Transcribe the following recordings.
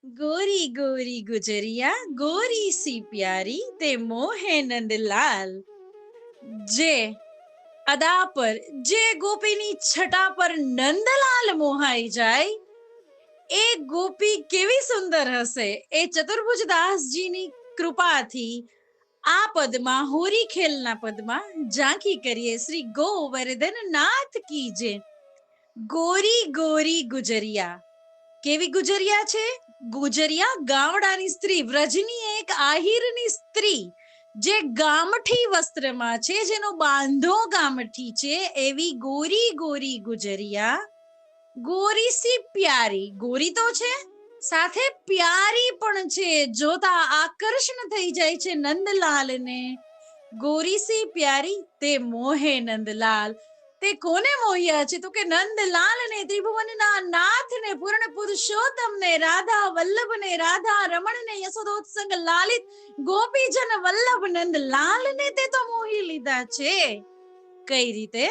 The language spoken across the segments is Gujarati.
गोरी गोरी गुजरिया गोरी सी प्यारी તે મોહે નંદલાલ. જે અદા પર જે ગોપીની છટા પર નંદલાલ મોહાઈ જાય એ ગોપી કેવી સુંદર હશે. એ ચતુર્ભુજ દાસજીની કૃપાથી આ પદમાં હોરી ખેલના પદમાં ઝાંખી કરીએ. શ્રી ગોવર્ધન નાથ કી જય. ગોરી ગોરી ગુજરિયા. કેવી ગુજરિયા છે? ગુજરિયા ગામડાની સ્ત્રી, વ્રજની એક આહિરની સ્ત્રી જે ગામઠી વસ્ત્રમાં છે, જેનો બાંધો ગામઠી છે, એવી ગોરી ગોરી ગુજરિયા. ગોરી સી પ્યારી, ગોરી તો છે સાથે પ્યારી પણ છે, જોતા આકર્ષણ થઈ જાય છે નંદલાલને. ગોરી સી પ્યારી તે મોહે નંદલાલ. તે કોને મોહ્યા છે? તો કે નંદલાલને, ત્રિભુવનના નાથને, પૂર્ણ પુરુષોત્તમને, રાધા વલ્લભને, રાધા રમણને, યશોદોત્સંગ લાલિત ગોપીજન વલ્લભ નંદલાલને તે તો મોહી લીધા છે. કઈ રીતે?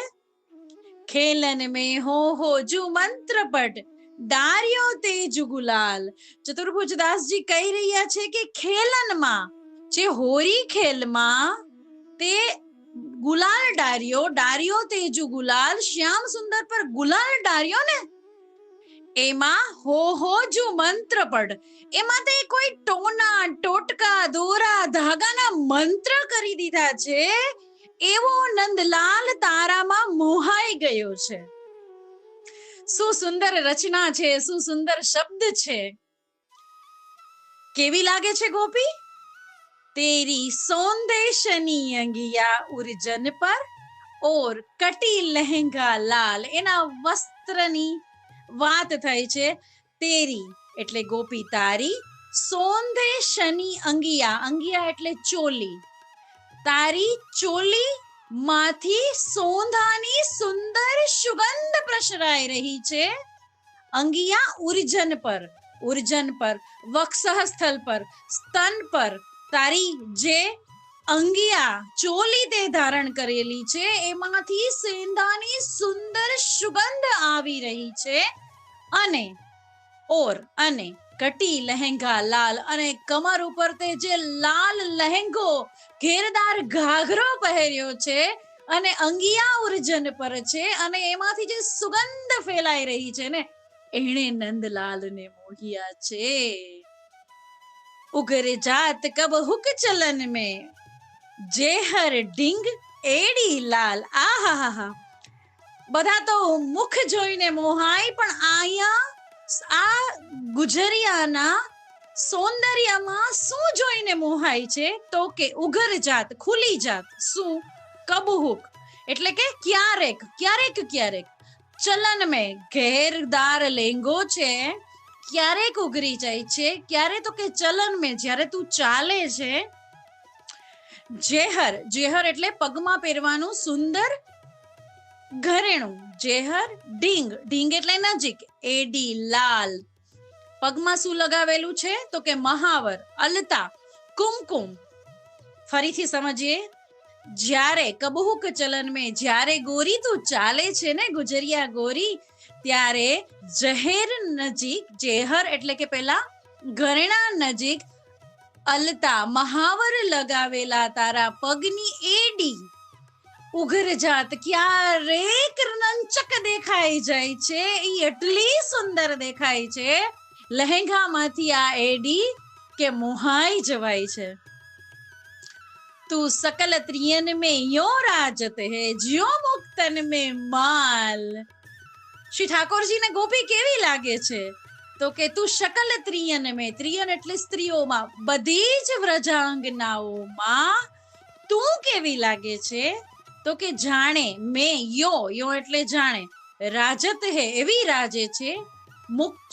ખેલન में हो जू મંત્ર પટ ડાર્યો તેજ ગુલાલ. ચતુર્ભુજ દાસજી કહી રહ્યા છે કે ખેલનમાં, જે હોરી ખેલમાં તે ગુલાલ ડાર્યો તેજુ ગુલાલ, શ્યામ સુંદર પર ગુલાલ ડાર્યો ને, એમાં હો જુ મંત્ર પડ, એમાં તે કોઈ ટોના ટોટકા દોરા ધાગાના મંત્ર કરી દીધા છે. એવો નંદલાલ તારામાં મોહાઈ ગયો છે. શું સુંદર રચના છે, શું સુંદર શબ્દ છે. કેવી લાગે છે ગોપી? તેરી સૌંદેશની અંગિયા ઉર્જન પર ઓર કટી લહેંગા લાલ. એના વસ્ત્રની વાત થઈ છે. તેરી એટલે ગોપી તારી, સૌંદેશની અંગિયા, અંગિયા એટલે ચોલી, તારી ચોલી માંથી સોંધાની સુંદર સુગંધ પ્રસરાઈ રહી છે. અંગિયા ઉર્જન પર, ઉર્જન પર, વક્ષઃ સ્થળ પર, સ્તન પર તારી જે અંગિયા ચોલી તે ધારણ કરેલી છે, એમાંથી સેંધાની સુંદર સુગંધ આવી રહી છે. અને અને કટી લહેંગા લાલ, અને કમર ઉપર તે જે લાલ લહેંગો ઘેરદાર ઘાઘરો પહેર્યો છે, અને અંગિયા ઉર્જન પર છે, અને એમાંથી જે સુગંધ ફેલાઈ રહી છે ને, એણે નંદલાલને મોહિયા છે. ઉગર જાત કબ હુક ચલન में જેહર ઢીંગ એડી લાલ. આહાહા, બધા તો મુખ જોઈને મોહાય, પણ અહીંયા આ ગુજરિયાના સૌંદર્યમાં શું જોઈને મોહાય છે? તો કે ઉઘર જાત, ખુલી જાત. શું? કબહુક એટલે કે ક્યારેક ક્યારેક ક્યારેક, ચલન મેં ઘેરદાર લેંગો છે, ક્યારેક ઉઘરી જાય છે. ક્યારે? તો કે ચલન મેં, જ્યારે તું ચાલે છે. જેહર, જેહર એટલે પગમાં પહેરવાનું સુંદર ઘરેણું. જેહર ઢીંગ, ઢીંગ એટલે નજીક. એડી લાલ, પગમાં શું લગાવેલું છે? તો કે મહાવર, અલતા, કુમકુમ. ફરીથી સમજીએ. જ્યારે કબહુક ચલન મેં, જ્યારે ગોરી તું ચાલે છે ને ગુજરિયા ગોરી, ત્યારે જહેર નજીક, જેહર એટલે કે પેલા ઘરેણા નજીક, અલતા મહાવર લગાવેલા તારા પગની એડી ઉઘર જાત ક્યારેક નંચક દેખાઈ જાય છે. એ એટલી સુંદર દેખાય છે લહેંગામાંથી આ એડી કે મોહાઈ જવાય છે. તું સકલ ત્રિયન મેં યો રાજત હે, જ્યો મુક્તન મેં માલ. શ્રી ઠાકોરજીને ગોપી કેવી લાગે છે? તો કે તું શકલ ત્રિયન મેં, ત્રિયન એટલે સ્ત્રીઓમાં, બધી જ વ્રજાંગનાઓમાં તું કેવી લાગે છે? તો કે જાણે મેં યો, યો એટલે જાણે, રાજત હે એવી રાજે છે,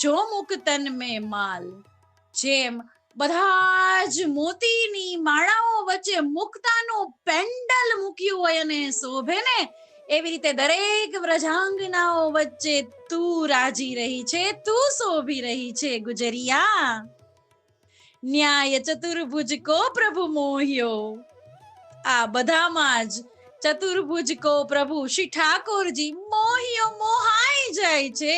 જો મુક્તન મેં માલ. જેમ બધા જ મોતીની માળાઓ વચ્ચે મુક્તાનું પેન્ડલ મૂક્યું હોય અને શોભે ને, એવી રીતે દરેક વ્રજાંગનાઓ વચ્ચે તું રાજી રહી છે, તું શોભી રહી છે ગુજરિયા. ન્યાય ચતુર્ભુજ કો પ્રભુ મોહ્યો. આ બધામાં જ ચતુર્ભુજ કો પ્રભુ શ્રી ઠાકોરજી મોહિયો, મોહાઈ જાય છે.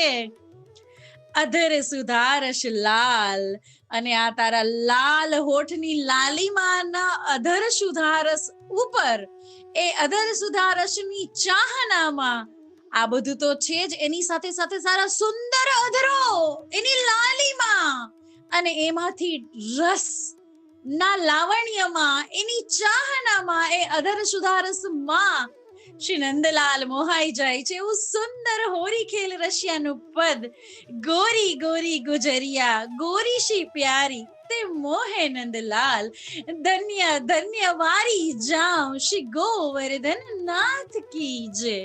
અધર સુધારશ લાલ. અને આ તારા લાલ હોઠની લાલીમાના અધર સુધારસ ઉપર, એ અધર સુધારસની ચાહનામાં આ બધું તો છે જ, એની સાથે સાથે સારા સુંદર અધરો, એની લાલીમાં અને એમાંથી રસ ના લાવણ્યમાં, એની ચાહનામાં, એ અધર સુધારસમાં શ્રી નંદલાલ મોહાઈ જાય છે. એવું સુંદર હોરી ખેલ રશિયાનું પદ. ગોરી ગોરી ગુજરિયા, ગોરી શી પ્યારી તે મોહે નંદલાલ. ધન્ય ધન્ય વારી જાઉં શ્રી ગોવર્ધન નાથ કી જય.